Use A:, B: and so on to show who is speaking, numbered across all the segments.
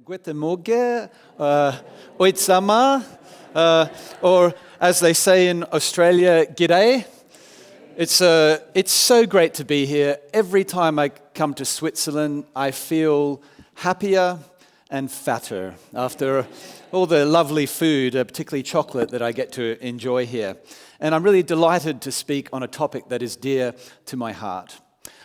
A: Guten Morgen, Oitsama, or as they say in Australia, G'day. It's so great to be here. Every time I come to Switzerland, I feel happier and fatter after all the lovely food, particularly chocolate, that I get to enjoy here. And I'm really delighted to speak on a topic that is dear to my heart.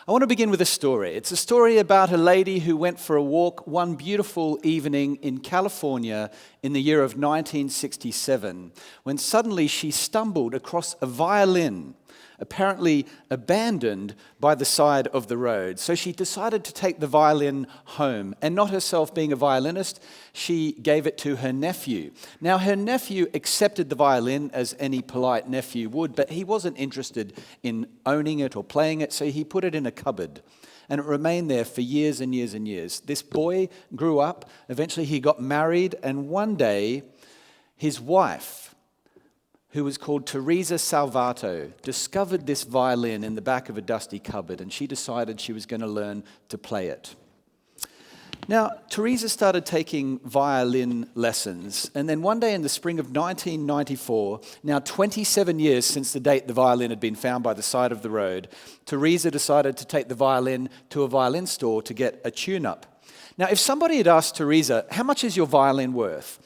A: I want to begin with a story. It's a story about a lady who went for a walk one beautiful evening in California in the year of 1967, when suddenly she stumbled across a violin, apparently abandoned by the side of the road. So she decided to take the violin home, and not herself being a violinist, she gave it to her nephew. Now, her nephew accepted the violin as any polite nephew would, but he wasn't interested in owning it or playing it, so he put it in a cupboard. And it remained there for years and years and years. This boy grew up, eventually he got married, and one day his wife, who was called Teresa Salvato, discovered this violin in the back of a dusty cupboard, and she decided she was going to learn to play it. Now, Teresa started taking violin lessons, and then one day in the spring of 1994, now 27 years since the date the violin had been found by the side of the road, Teresa decided to take the violin to a violin store to get a tune-up. Now, if somebody had asked Teresa, how much is your violin worth?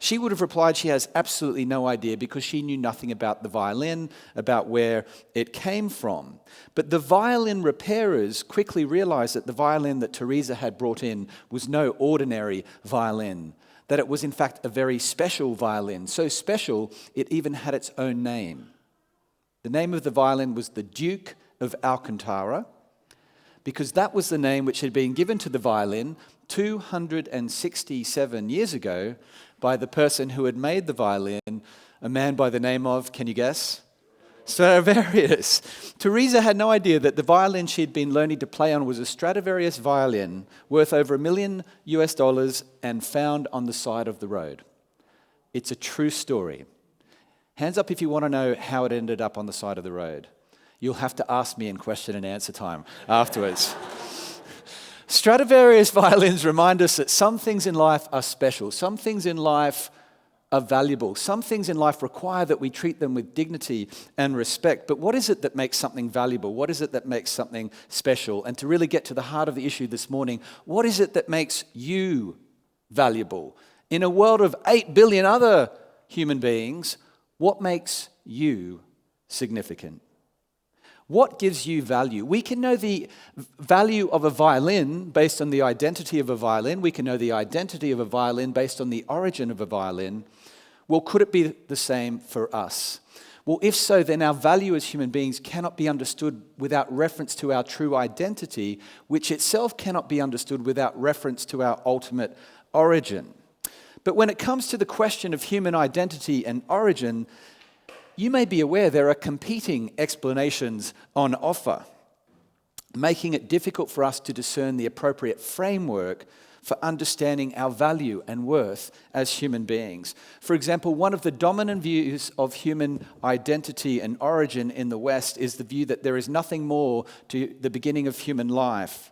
A: She would have replied she has absolutely no idea because she knew nothing about the violin, about where it came from. But the violin repairers quickly realized that the violin that Teresa had brought in was no ordinary violin, that it was in fact a very special violin, so special it even had its own name. The name of the violin was the Duke of Alcantara, because that was the name which had been given to the violin 267 years ago by the person who had made the violin, a man by the name of, can you guess? Stradivarius. Teresa had no idea that the violin she'd been learning to play on was a Stradivarius violin worth over $1 million and found on the side of the road. It's a true story. Hands up if you want to know how it ended up on the side of the road. You'll have to ask me in question and answer time afterwards. Stradivarius violins remind us that some things in life are special, some things in life are valuable, some things in life require that we treat them with dignity and respect. But what is it that makes something valuable? What is it that makes something special? And to really get to the heart of the issue this morning, what is it that makes you valuable? In a world of 8 billion other human beings, what makes you significant? What gives you value? We can know the value of a violin based on the identity of a violin. We can know the identity of a violin based on the origin of a violin. Well, could it be the same for us? Well, if so, then our value as human beings cannot be understood without reference to our true identity, which itself cannot be understood without reference to our ultimate origin. But when it comes to the question of human identity and origin, you may be aware there are competing explanations on offer, making it difficult for us to discern the appropriate framework for understanding our value and worth as human beings. For example, one of the dominant views of human identity and origin in the West is the view that there is nothing more to the beginning of human life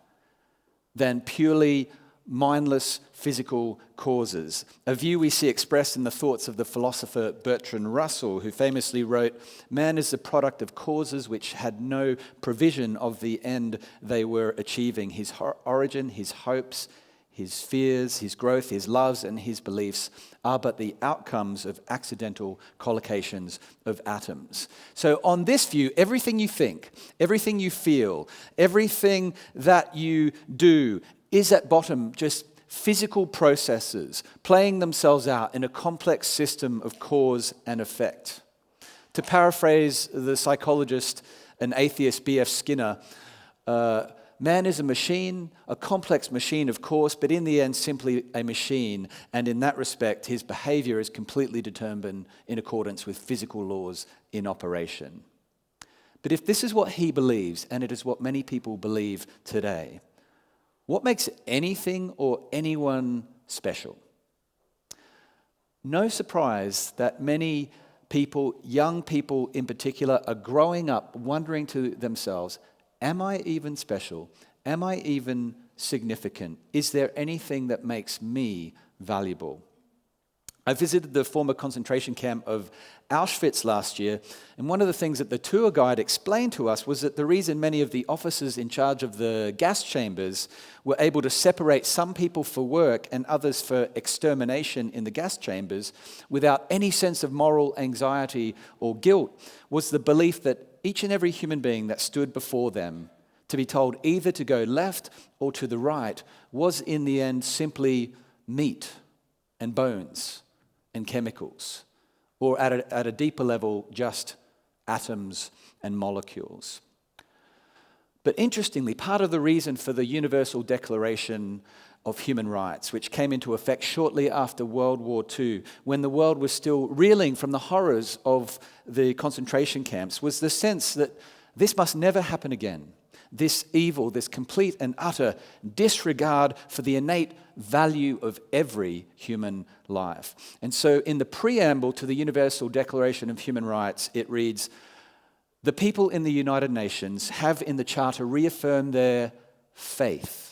A: than purely mindless physical causes, a view we see expressed in the thoughts of the philosopher Bertrand Russell, who famously wrote, "Man is the product of causes which had no provision of the end they were achieving. His origin, his hopes, his fears, his growth, his loves, and his beliefs are but the outcomes of accidental collocations of atoms." So on this view, everything you think, everything you feel, everything that you do is at bottom just physical processes playing themselves out in a complex system of cause and effect. To paraphrase the psychologist and atheist B.F. Skinner, man is a machine, a complex machine, of course, but in the end simply a machine, and in that respect his behavior is completely determined in accordance with physical laws in operation. But if this is what he believes, and it is what many people believe today, what makes anything or anyone special? No surprise that many people, young people in particular, are growing up wondering to themselves, am I even special? Am I even significant? Is there anything that makes me valuable? I visited the former concentration camp of Auschwitz last year, and one of the things that the tour guide explained to us was that the reason many of the officers in charge of the gas chambers were able to separate some people for work and others for extermination in the gas chambers without any sense of moral anxiety or guilt was the belief that each and every human being that stood before them to be told either to go left or to the right was in the end simply meat and bones and chemicals, or at a deeper level, just atoms and molecules. But interestingly, part of the reason for the Universal Declaration of Human Rights, which came into effect shortly after World War II, when the world was still reeling from the horrors of the concentration camps, was the sense that this must never happen again. This evil, this complete and utter disregard for the innate value of every human life. And so in the preamble to the Universal Declaration of Human Rights, it reads, "The people in the United Nations have in the Charter reaffirmed their faith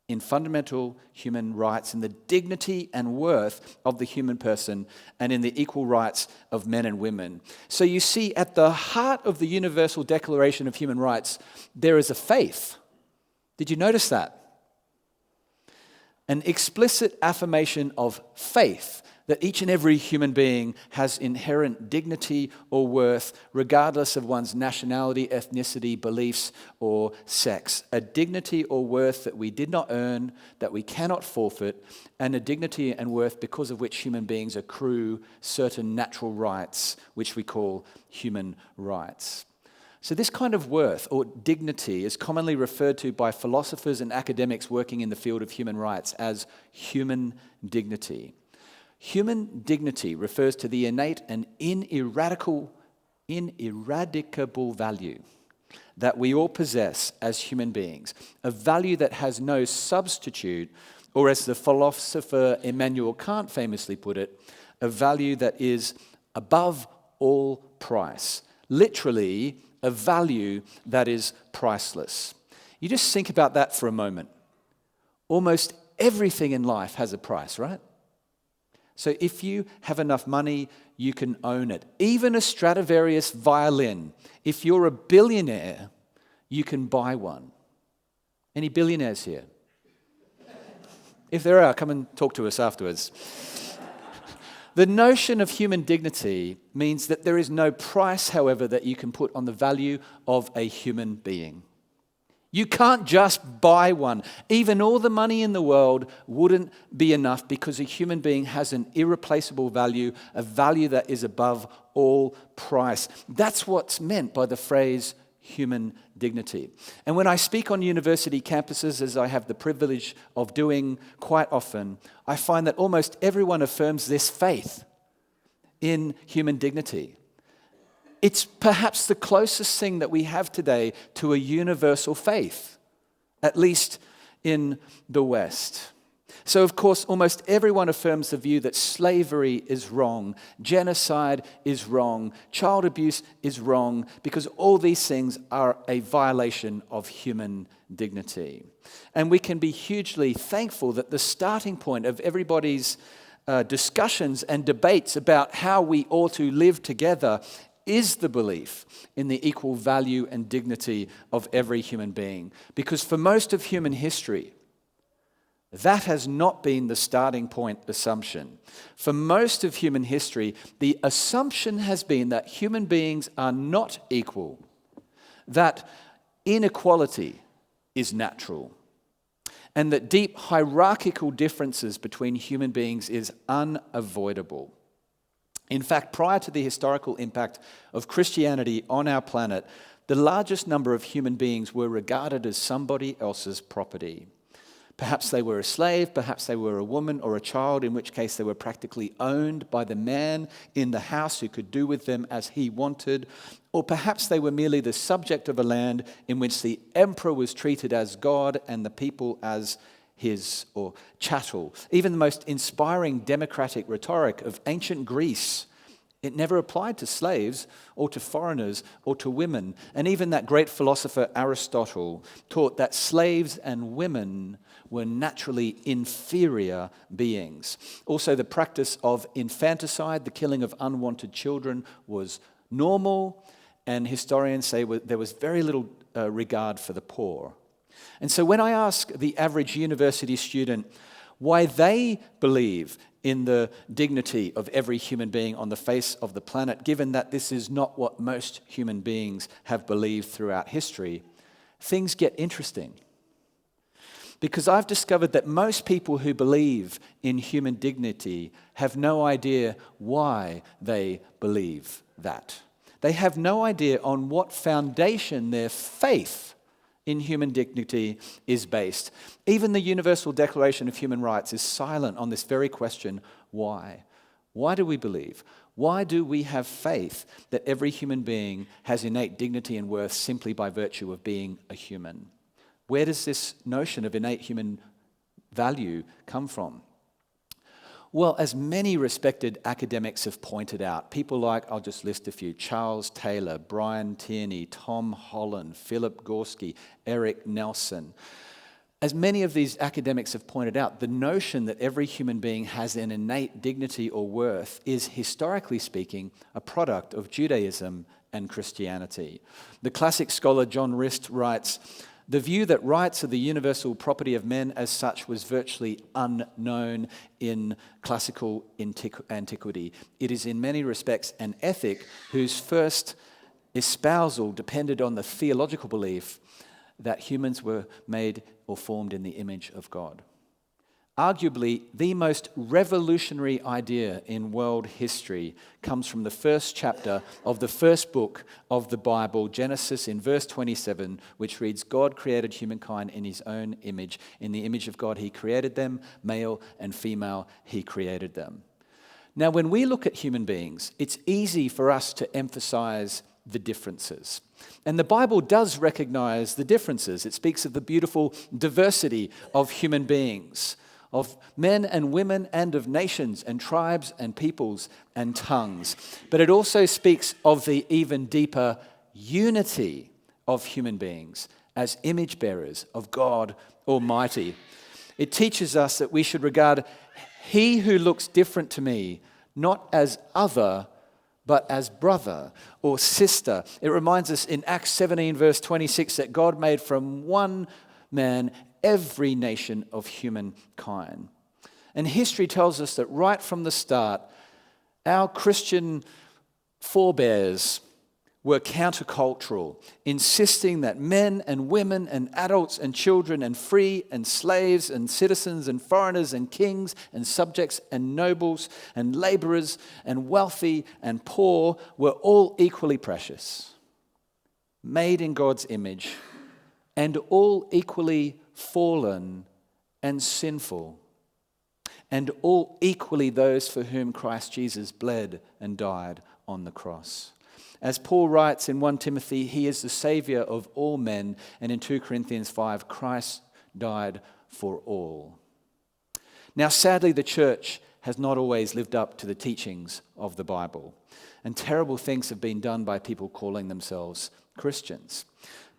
A: in fundamental human rights, in the dignity and worth of the human person, and in the equal rights of men and women." So you see, at the heart of the Universal Declaration of Human Rights, there is a faith. Did you notice that? An explicit affirmation of faith that each and every human being has inherent dignity or worth, regardless of one's nationality, ethnicity, beliefs, or sex. A dignity or worth that we did not earn, that we cannot forfeit, and a dignity and worth because of which human beings accrue certain natural rights, which we call human rights. So this kind of worth or dignity is commonly referred to by philosophers and academics working in the field of human rights as human dignity. Human dignity refers to the innate and ineradicable value that we all possess as human beings, a value that has no substitute, or as the philosopher Immanuel Kant famously put it, a value that is above all price. Literally, a value that is priceless. You just think about that for a moment. Almost everything in life has a price, right? So if you have enough money, you can own it. Even a Stradivarius violin. If you're a billionaire, you can buy one. Any billionaires here? If there are, come and talk to us afterwards. The notion of human dignity means that there is no price, however, that you can put on the value of a human being. You can't just buy one. Even all the money in the world wouldn't be enough because a human being has an irreplaceable value, a value that is above all price. That's what's meant by the phrase human dignity. And when I speak on university campuses, as I have the privilege of doing quite often, I find that almost everyone affirms this faith in human dignity. It's perhaps the closest thing that we have today to a universal faith, at least in the West. So, of course, almost everyone affirms the view that slavery is wrong, genocide is wrong, child abuse is wrong, because all these things are a violation of human dignity. And we can be hugely thankful that the starting point of everybody's discussions and debates about how we ought to live together is the belief in the equal value and dignity of every human being. Because for most of human history, that has not been the starting point assumption. For most of human history, the assumption has been that human beings are not equal, that inequality is natural, and that deep hierarchical differences between human beings is unavoidable. In fact, prior to the historical impact of Christianity on our planet, the largest number of human beings were regarded as somebody else's property. Perhaps they were a slave, perhaps they were a woman or a child, in which case they were practically owned by the man in the house who could do with them as he wanted. Or perhaps they were merely the subject of a land in which the emperor was treated as God and the people as his or chattel. Even the most inspiring democratic rhetoric of ancient Greece It never applied to slaves or to foreigners or to women. And even that great philosopher Aristotle taught that slaves and women were naturally inferior beings. Also, the practice of infanticide, the killing of unwanted children, was normal, and historians say there was very little regard for the poor. And so when I ask the average university student why they believe in the dignity of every human being on the face of the planet, given that this is not what most human beings have believed throughout history, things get interesting. Because I've discovered that most people who believe in human dignity have no idea why they believe that. They have no idea on what foundation their faith in human dignity is based. Even the Universal Declaration of Human Rights is silent on this very question, why? Why do we believe? Why do we have faith that every human being has innate dignity and worth simply by virtue of being a human? Where does this notion of innate human value come from? Well, as many respected academics have pointed out, people like, I'll just list a few, Charles Taylor, Brian Tierney, Tom Holland, Philip Gorski, Eric Nelson. As many of these academics have pointed out, the notion that every human being has an innate dignity or worth is, historically speaking, a product of Judaism and Christianity. The classic scholar John Rist writes, "The view that rights are the universal property of men as such was virtually unknown in classical antiquity. It is in many respects an ethic whose first espousal depended on the theological belief that humans were made or formed in the image of God." Arguably, the most revolutionary idea in world history comes from the first chapter of the first book of the Bible, Genesis, in verse 27, which reads, "God created humankind in his own image. In the image of God he created them, male and female he created them." Now, when we look at human beings, it's easy for us to emphasize the differences. And the Bible does recognize the differences. It speaks of the beautiful diversity of human beings, of men and women and of nations and tribes and peoples and tongues. But it also speaks of the even deeper unity of human beings as image bearers of God Almighty. It teaches us that we should regard he who looks different to me not as other, but as brother or sister. It reminds us in Acts 17 verse 26 that God made from one man every nation of humankind. And history tells us that right from the start, our Christian forebears were countercultural, insisting that men and women and adults and children and free and slaves and citizens and foreigners and kings and subjects and nobles and laborers and wealthy and poor were all equally precious, made in God's image, and all equally fallen and sinful, and all equally those for whom Christ Jesus bled and died on the cross. As Paul writes in 1 Timothy, he is the Savior of all men, and in 2 Corinthians 5, Christ died for all. Now, sadly, the church has not always lived up to the teachings of the Bible, and terrible things have been done by people calling themselves Christians.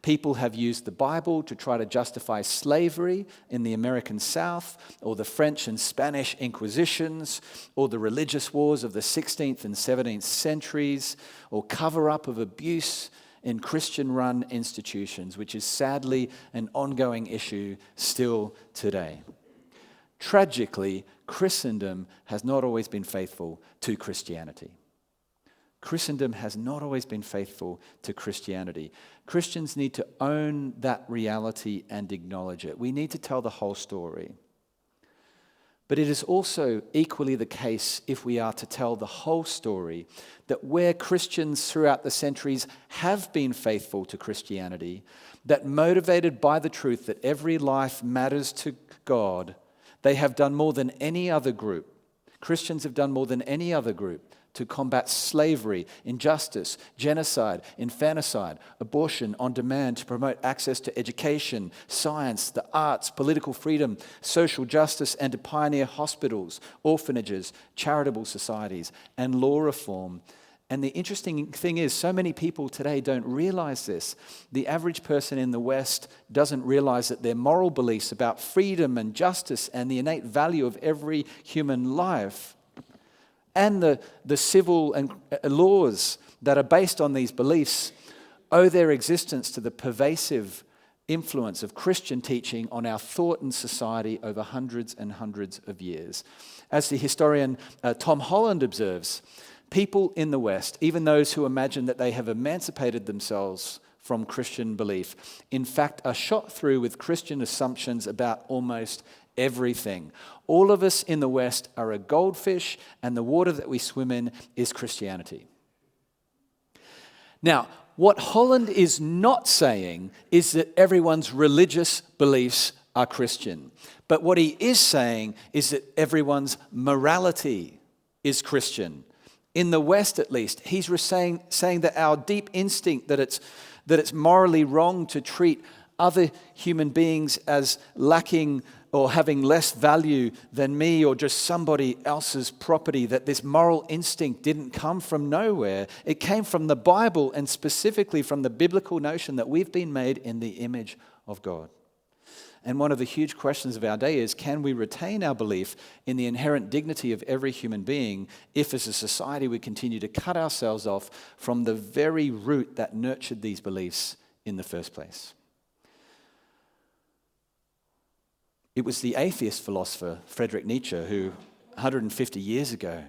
A: People have used the Bible to try to justify slavery in the American South, or the French and Spanish Inquisitions, or the religious wars of the 16th and 17th centuries, or cover-up of abuse in Christian-run institutions, which is sadly an ongoing issue still today. Tragically, Christendom has not always been faithful to Christianity. Christendom has not always been faithful to Christianity. Christians need to own that reality and acknowledge it. We need to tell the whole story. But it is also equally the case, if we are to tell the whole story, that where Christians throughout the centuries have been faithful to Christianity, that motivated by the truth that every life matters to God, they have done more than any other group, Christians have done more than any other group to combat slavery, injustice, genocide, infanticide, abortion on demand, to promote access to education, science, the arts, political freedom, social justice, and to pioneer hospitals, orphanages, charitable societies, and law reform. And the interesting thing is, so many people today don't realize this. The average person in the West doesn't realize that their moral beliefs about freedom and justice and the innate value of every human life and the civil and laws that are based on these beliefs owe their existence to the pervasive influence of Christian teaching on our thought and society over hundreds and hundreds of years. As the historian Tom Holland observes, people in the West, even those who imagine that they have emancipated themselves from Christian belief, in fact are shot through with Christian assumptions about almost everything. All of us in the West are a goldfish, and the water that we swim in is Christianity. Now, what Holland is not saying is that everyone's religious beliefs are Christian. But what he is saying is that everyone's morality is Christian. In the West, at least, he's saying that our deep instinct that it's morally wrong to treat other human beings as lacking or having less value than me or just somebody else's property, that this moral instinct didn't come from nowhere. It came from the Bible, and specifically from the biblical notion that we've been made in the image of God. And one of the huge questions of our day is, can we retain our belief in the inherent dignity of every human being if as a society we continue to cut ourselves off from the very root that nurtured these beliefs in the first place? It was the atheist philosopher Friedrich Nietzsche who, 150 years ago,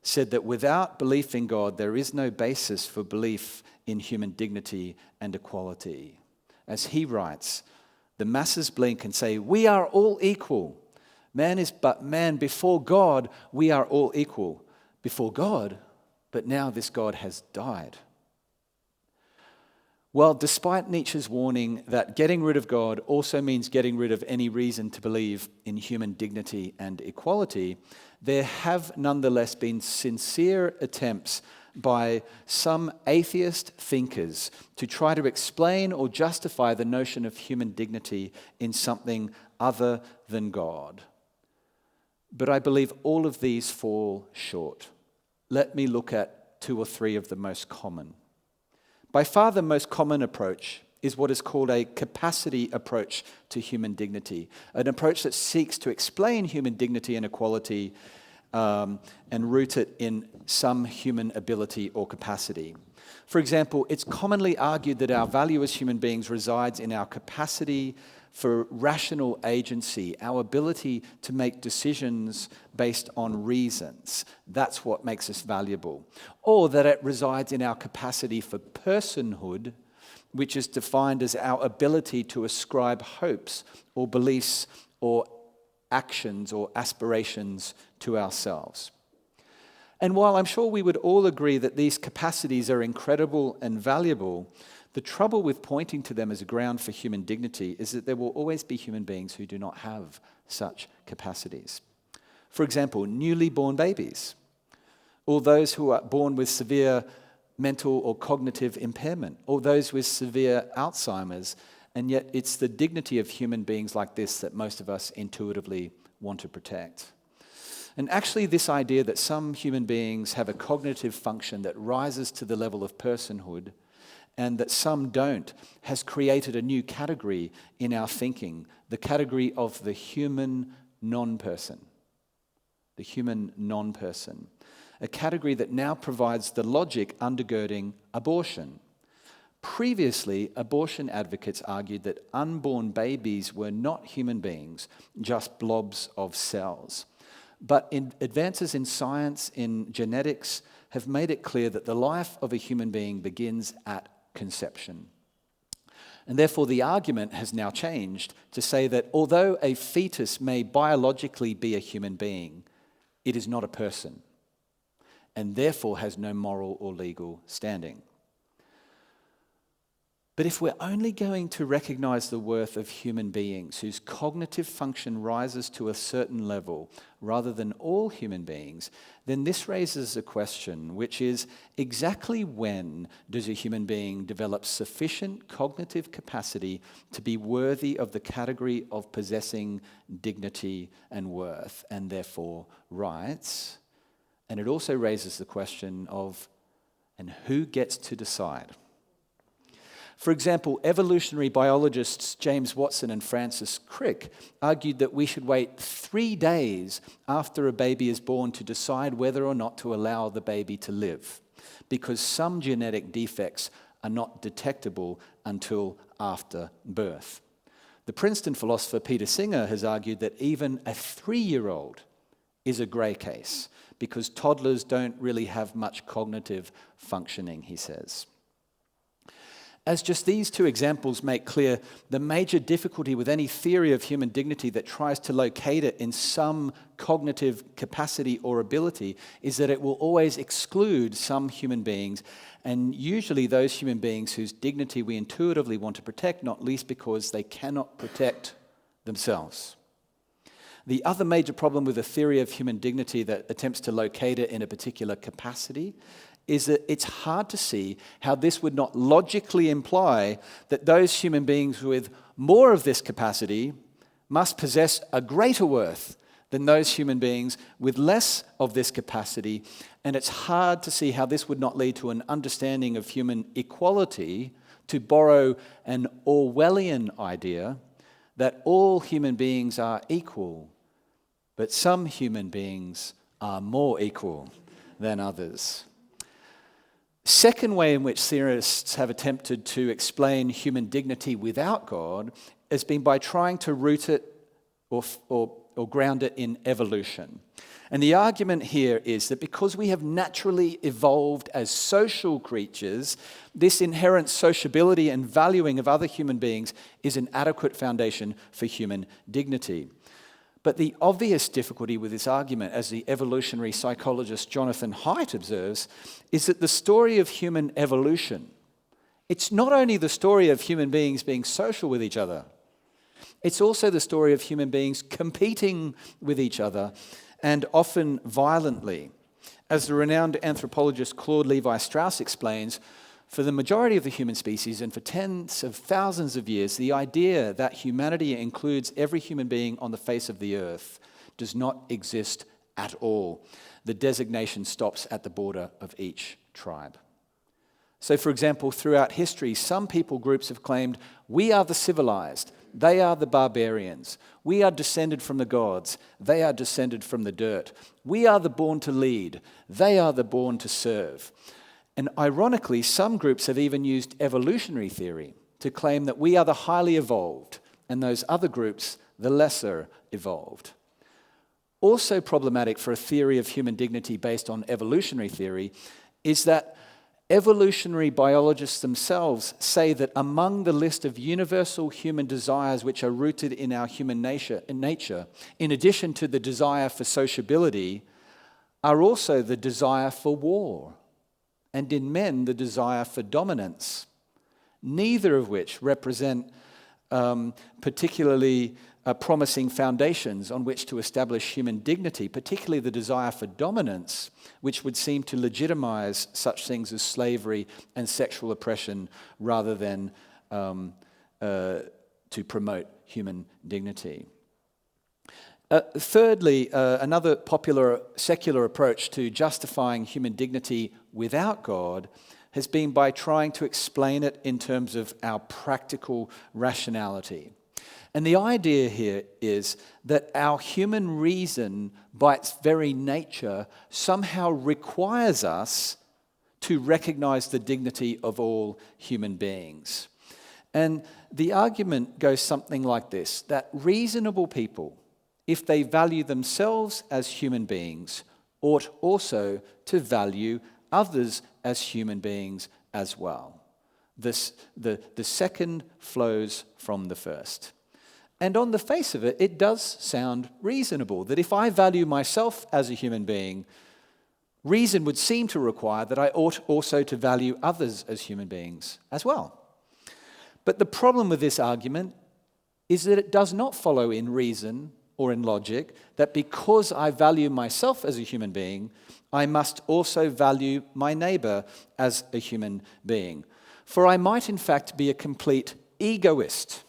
A: said that without belief in God, there is no basis for belief in human dignity and equality. As he writes, the masses blink and say, we are all equal. Man is but man. Before God, we are all equal. Before God, but now this God has died. Well, despite Nietzsche's warning that getting rid of God also means getting rid of any reason to believe in human dignity and equality, there have nonetheless been sincere attempts by some atheist thinkers to try to explain or justify the notion of human dignity in something other than God. But I believe all of these fall short. Let me look at two or three of the most common. By far the most common approach is what is called a capacity approach to human dignity, an approach that seeks to explain human dignity and equality and root it in some human ability or capacity. For example, it's commonly argued that our value as human beings resides in our capacity for rational agency, our ability to make decisions based on reasons. That's what makes us valuable. Or that it resides in our capacity for personhood, which is defined as our ability to ascribe hopes or beliefs or actions or aspirations to ourselves. And while I'm sure we would all agree that these capacities are incredible and valuable, the trouble with pointing to them as a ground for human dignity is that there will always be human beings who do not have such capacities. For example, newly born babies, or those who are born with severe mental or cognitive impairment, or those with severe Alzheimer's, and yet it's the dignity of human beings like this that most of us intuitively want to protect. And actually, this idea that some human beings have a cognitive function that rises to the level of personhood and that some don't has created a new category in our thinking, the category of the human non-person. The human non-person. A category that now provides the logic undergirding abortion. Previously, abortion advocates argued that unborn babies were not human beings, just blobs of cells. But advances in science, in genetics, have made it clear that the life of a human being begins at conception. And therefore, the argument has now changed to say that although a fetus may biologically be a human being, it is not a person, and therefore has no moral or legal standing. But if we're only going to recognize the worth of human beings whose cognitive function rises to a certain level rather than all human beings, then this raises a question, which is exactly when does a human being develop sufficient cognitive capacity to be worthy of the category of possessing dignity and worth, and therefore rights? And it also raises the question of, and who gets to decide? For example, evolutionary biologists James Watson and Francis Crick argued that we should wait 3 days after a baby is born to decide whether or not to allow the baby to live, because some genetic defects are not detectable until after birth. The Princeton philosopher Peter Singer has argued that even a 3-year-old is a grey case, because toddlers don't really have much cognitive functioning, he says. As just these two examples make clear, the major difficulty with any theory of human dignity that tries to locate it in some cognitive capacity or ability is that it will always exclude some human beings, and usually those human beings whose dignity we intuitively want to protect, not least because they cannot protect themselves. The other major problem with a theory of human dignity that attempts to locate it in a particular capacity is that it's hard to see how this would not logically imply that those human beings with more of this capacity must possess a greater worth than those human beings with less of this capacity. And it's hard to see how this would not lead to an understanding of human equality, to borrow an Orwellian idea that all human beings are equal, but some human beings are more equal than others. Second way in which theorists have attempted to explain human dignity without God has been by trying to root it or ground it in evolution. And the argument here is that because we have naturally evolved as social creatures, this inherent sociability and valuing of other human beings is an adequate foundation for human dignity. But the obvious difficulty with this argument, as the evolutionary psychologist Jonathan Haidt observes, is that the story of human evolution, it's not only the story of human beings being social with each other, it's also the story of human beings competing with each other, and often violently. As the renowned anthropologist Claude Levi-Strauss explains, for the majority of the human species and for tens of thousands of years, the idea that humanity includes every human being on the face of the earth does not exist at all. The designation stops at the border of each tribe. So, for example, throughout history, some people groups have claimed, we are the civilized, they are the barbarians. We are descended from the gods, they are descended from the dirt. We are the born to lead, they are the born to serve. And ironically, some groups have even used evolutionary theory to claim that we are the highly evolved and those other groups the lesser evolved. Also problematic for a theory of human dignity based on evolutionary theory is that evolutionary biologists themselves say that among the list of universal human desires which are rooted in our human nature, in addition to the desire for sociability, are also the desire for war, and in men, the desire for dominance, neither of which represent particularly promising foundations on which to establish human dignity, particularly the desire for dominance, which would seem to legitimize such things as slavery and sexual oppression rather than to promote human dignity. Thirdly, another popular secular approach to justifying human dignity without God has been by trying to explain it in terms of our practical rationality. And the idea here is that our human reason, by its very nature, somehow requires us to recognize the dignity of all human beings. And the argument goes something like this, that reasonable people, if they value themselves as human beings, ought also to value others as human beings as well. The second flows from the first. And on the face of it, it does sound reasonable that if I value myself as a human being, reason would seem to require that I ought also to value others as human beings as well. But the problem with this argument is that it does not follow in reason or in logic that because I value myself as a human being, I must also value my neighbor as a human being. For I might in fact be a complete egoist.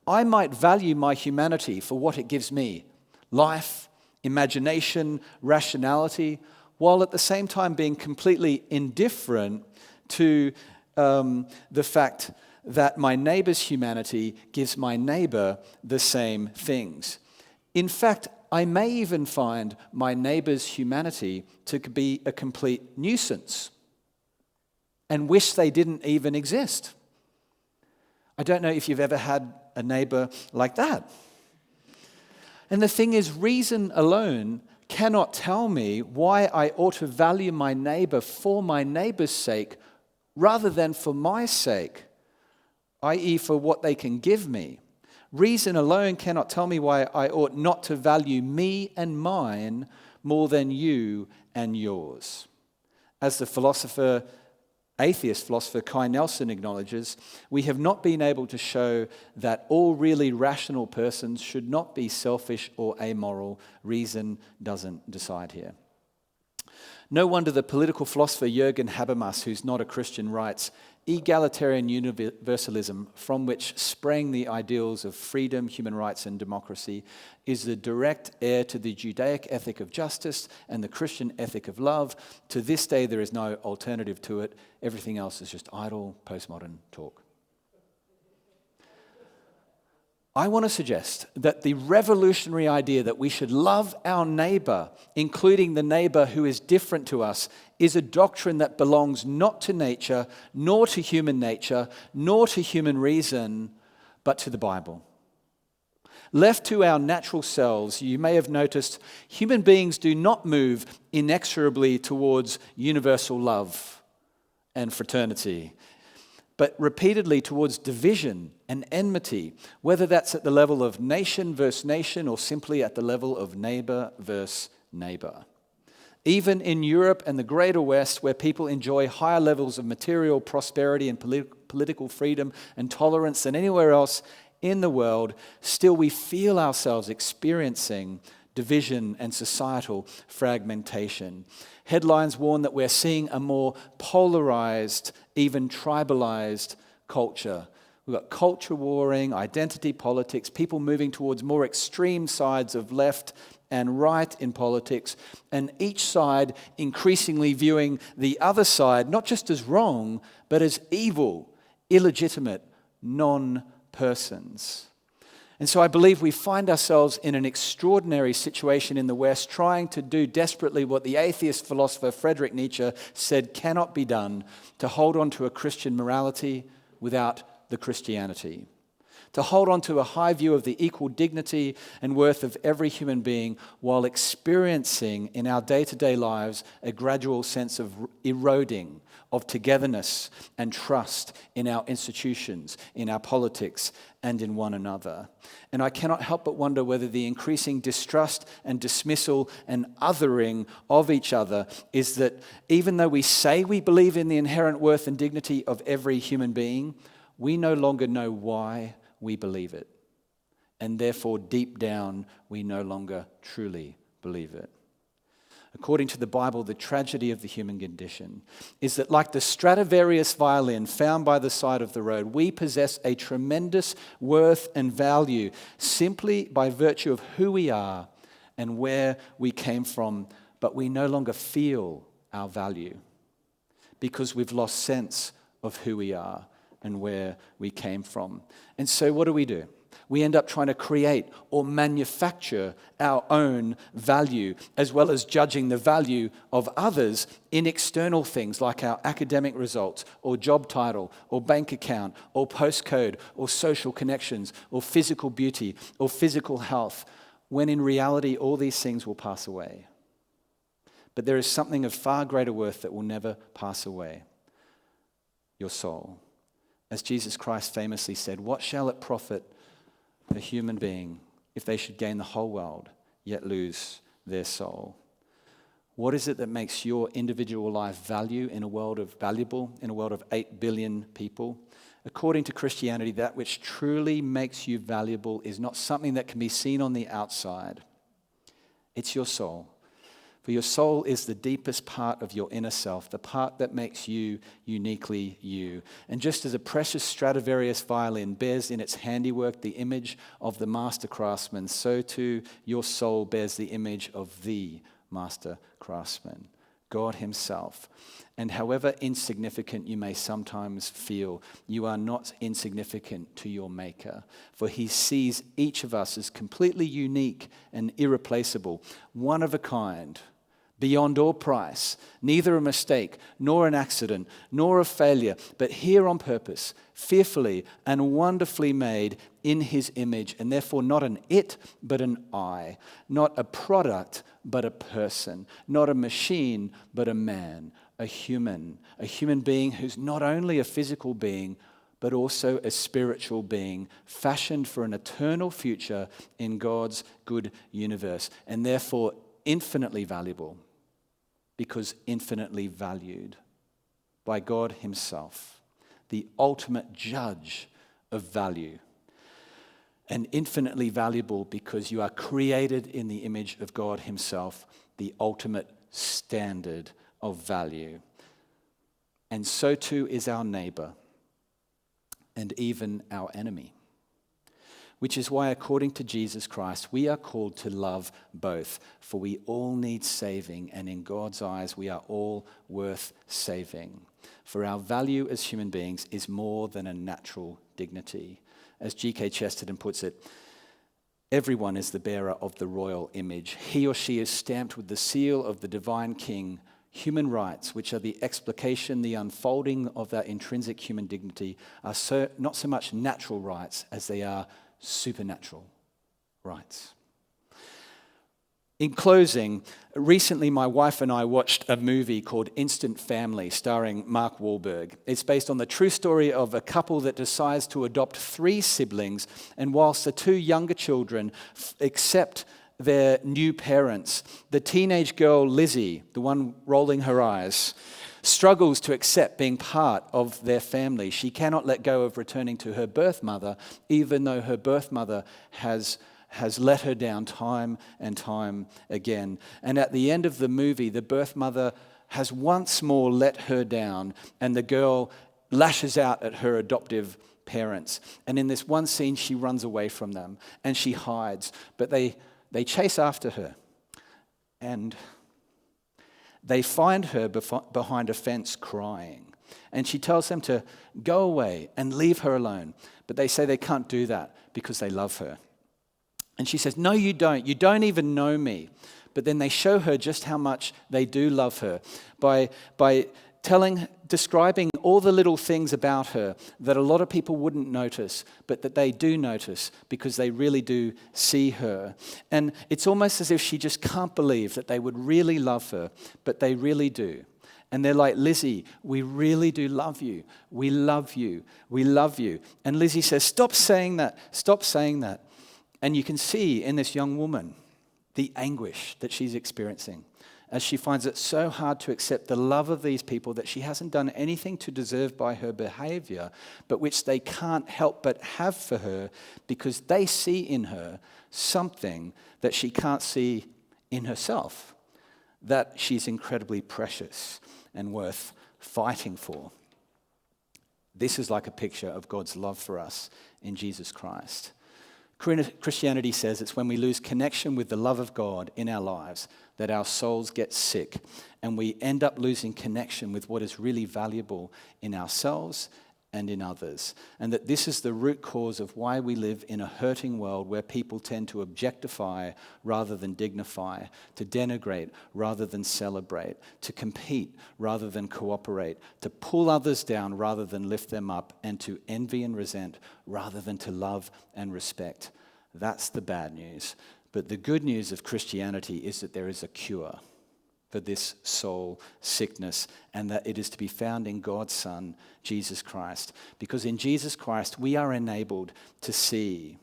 A: I might value my humanity for what it gives me, life, imagination, rationality, while at the same time being completely indifferent to the fact that my neighbor's humanity gives my neighbor the same things. In fact, I may even find my neighbor's humanity to be a complete nuisance and wish they didn't even exist. I don't know if you've ever had a neighbor like that. And the thing is, reason alone cannot tell me why I ought to value my neighbor for my neighbor's sake rather than for my sake, i.e. for what they can give me. Reason alone cannot tell me why I ought not to value me and mine more than you and yours. As the atheist philosopher Kai Nelson acknowledges, we have not been able to show that all really rational persons should not be selfish or amoral. Reason doesn't decide here. No wonder the political philosopher Jürgen Habermas, who's not a Christian, writes, egalitarian universalism, from which sprang the ideals of freedom, human rights, and democracy, is the direct heir to the Judaic ethic of justice and the Christian ethic of love. To this day, there is no alternative to it. Everything else is just idle, postmodern talk. I want to suggest that the revolutionary idea that we should love our neighbor, including the neighbor who is different to us, is a doctrine that belongs not to nature, nor to human nature, nor to human reason, but to the Bible. Left to our natural selves, you may have noticed, human beings do not move inexorably towards universal love and fraternity, but repeatedly towards division and enmity, whether that's at the level of nation versus nation or simply at the level of neighbor versus neighbor. Even in Europe and the greater West, where people enjoy higher levels of material prosperity and political freedom and tolerance than anywhere else in the world, still we feel ourselves experiencing division and societal fragmentation. Headlines warn that we're seeing a more polarized, even tribalized culture. We've got culture warring, identity politics, people moving towards more extreme sides of left and right in politics, and each side increasingly viewing the other side not just as wrong, but as evil, illegitimate, non-persons. And so I believe we find ourselves in an extraordinary situation in the West, trying to do desperately what the atheist philosopher Friedrich Nietzsche said cannot be done, to hold on to a Christian morality without the Christianity, to hold on to a high view of the equal dignity and worth of every human being while experiencing in our day-to-day lives a gradual sense of eroding of togetherness and trust in our institutions, in our politics, and in one another. And I cannot help but wonder whether the increasing distrust and dismissal and othering of each other is that even though we say we believe in the inherent worth and dignity of every human being, we no longer know why we believe it. And therefore, deep down, we no longer truly believe it. According to the Bible, the tragedy of the human condition is that, like the Stradivarius violin found by the side of the road, we possess a tremendous worth and value simply by virtue of who we are and where we came from, but we no longer feel our value because we've lost sense of who we are and where we came from. And so what do? We end up trying to create or manufacture our own value, as well as judging the value of others in external things like our academic results, or job title, or bank account, or postcode, or social connections, or physical beauty, or physical health, when in reality all these things will pass away. But there is something of far greater worth that will never pass away: your soul. As Jesus Christ famously said, "What shall it profit a human being if they should gain the whole world yet lose their soul?" What is it that makes your individual life valuable in a world of 8 billion people? According to Christianity, that which truly makes you valuable is not something that can be seen on the outside. It's your soul. For your soul is the deepest part of your inner self, the part that makes you uniquely you. And just as a precious Stradivarius violin bears in its handiwork the image of the master craftsman, so too your soul bears the image of the master craftsman, God himself. And however insignificant you may sometimes feel, you are not insignificant to your Maker. For he sees each of us as completely unique and irreplaceable, one of a kind, beyond all price, neither a mistake, nor an accident, nor a failure, but here on purpose, fearfully and wonderfully made in his image, and therefore not an it, but an I, not a product, but a person, not a machine, but a man, a human being who's not only a physical being, but also a spiritual being, fashioned for an eternal future in God's good universe, and therefore infinitely valuable, because infinitely valued by God himself, the ultimate judge of value, and infinitely valuable because you are created in the image of God himself, the ultimate standard of value. And so too is our neighbor, and even our enemy. Which is why, according to Jesus Christ, we are called to love both, for we all need saving, and in God's eyes, we are all worth saving. For our value as human beings is more than a natural dignity. As G.K. Chesterton puts it, everyone is the bearer of the royal image. He or she is stamped with the seal of the divine king. Human rights, which are the explication, the unfolding of that intrinsic human dignity, are not so much natural rights as they are supernatural rights. In closing, recently my wife and I watched a movie called Instant Family starring Mark Wahlberg. It's based on the true story of a couple that decides to adopt 3 siblings, and whilst the 2 younger children accept their new parents, the teenage girl Lizzie, the one rolling her eyes, struggles to accept being part of their family. She cannot let go of returning to her birth mother, even though her birth mother has let her down time and time again. And at the end of the movie, the birth mother has once more let her down, and the girl lashes out at her adoptive parents. And in this one scene, she runs away from them, and she hides. But they chase after her, and they find her behind a fence crying. And she tells them to go away and leave her alone. But they say they can't do that because they love her. And she says, no, you don't. You don't even know me. But then they show her just how much they do love her by describing all the little things about her that a lot of people wouldn't notice, but that they do notice because they really do see her. And it's almost as if she just can't believe that they would really love her, but they really do. And they're like, Lizzie, we really do love you. We love you. We love you. And Lizzie says, stop saying that. Stop saying that. And you can see in this young woman the anguish that she's experiencing as she finds it so hard to accept the love of these people that she hasn't done anything to deserve by her behavior, but which they can't help but have for her because they see in her something that she can't see in herself, that she's incredibly precious and worth fighting for. This is like a picture of God's love for us in Jesus Christ. Christianity says it's when we lose connection with the love of God in our lives that our souls get sick and we end up losing connection with what is really valuable in ourselves and in others. And that this is the root cause of why we live in a hurting world where people tend to objectify rather than dignify, to denigrate rather than celebrate, to compete rather than cooperate, to pull others down rather than lift them up, and to envy and resent rather than to love and respect. That's the bad news. But the good news of Christianity is that there is a cure for this soul sickness, and that it is to be found in God's Son, Jesus Christ. Because in Jesus Christ, we are enabled to see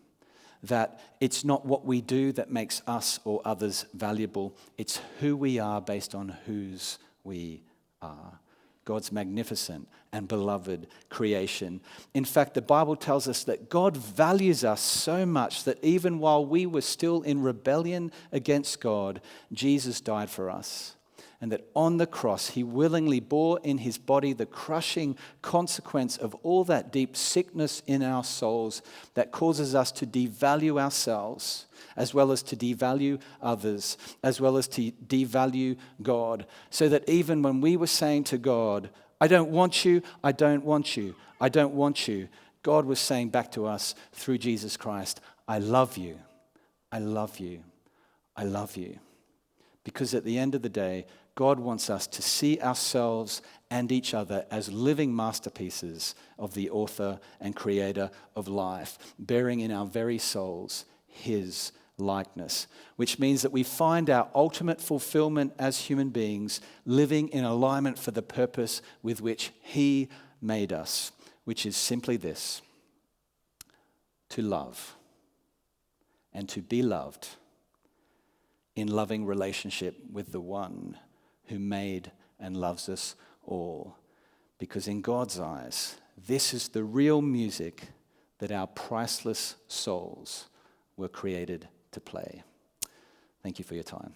A: that it's not what we do that makes us or others valuable. It's who we are based on whose we are. God's magnificent and beloved creation. In fact, the Bible tells us that God values us so much that even while we were still in rebellion against God, Jesus died for us. And that on the cross, he willingly bore in his body the crushing consequence of all that deep sickness in our souls that causes us to devalue ourselves, as well as to devalue others, as well as to devalue God. So that even when we were saying to God, I don't want you, I don't want you, I don't want you, God was saying back to us through Jesus Christ, I love you, I love you, I love you. Because at the end of the day, God wants us to see ourselves and each other as living masterpieces of the author and creator of life, bearing in our very souls his likeness, which means that we find our ultimate fulfillment as human beings living in alignment for the purpose with which he made us, which is simply this: to love and to be loved in loving relationship with the one who made and loves us all. Because in God's eyes, this is the real music that our priceless souls were created to play. Thank you for your time.